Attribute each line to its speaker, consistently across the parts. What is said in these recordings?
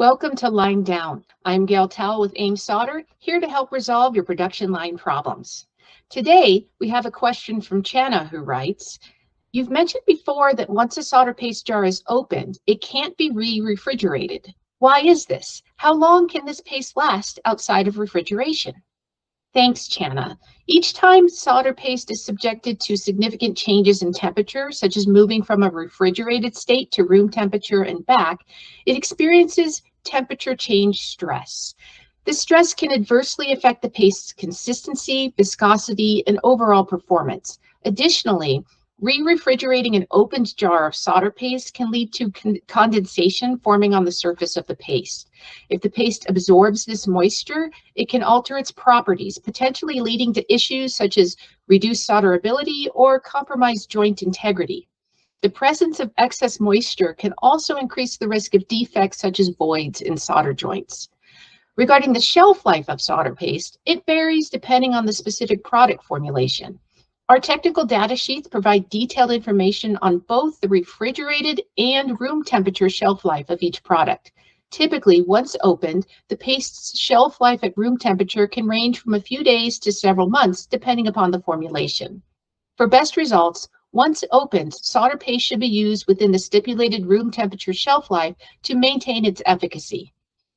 Speaker 1: Welcome to Line Down. I'm Gail Towell with Ames Solder, here to help resolve your production line problems. Today, we have a question from Channa who writes, you've mentioned before that once a solder paste jar is opened, it can't be re-refrigerated. Why is this? How long can this paste last outside of refrigeration? Thanks, Channa. Each time solder paste is subjected to significant changes in temperature, such as moving from a refrigerated state to room temperature and back, it experiences temperature change stress. This stress can adversely affect the paste's consistency, viscosity, and overall performance. Additionally, re-refrigerating an opened jar of solder paste can lead to condensation forming on the surface of the paste. If the paste absorbs this moisture, it can alter its properties, potentially leading to issues such as reduced solderability or compromised joint integrity. The presence of excess moisture can also increase the risk of defects such as voids in solder joints. Regarding the shelf life of solder paste, it varies depending on the specific product formulation. Our technical data sheets provide detailed information on both the refrigerated and room temperature shelf life of each product. Typically, once opened, the paste's shelf life at room temperature can range from a few days to several months, depending upon the formulation. For best results, once opened, solder paste should be used within the stipulated room temperature shelf life to maintain its efficacy.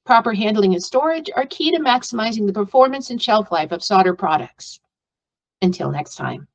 Speaker 1: Proper handling and storage are key to maximizing the performance and shelf life of solder products. Until next time.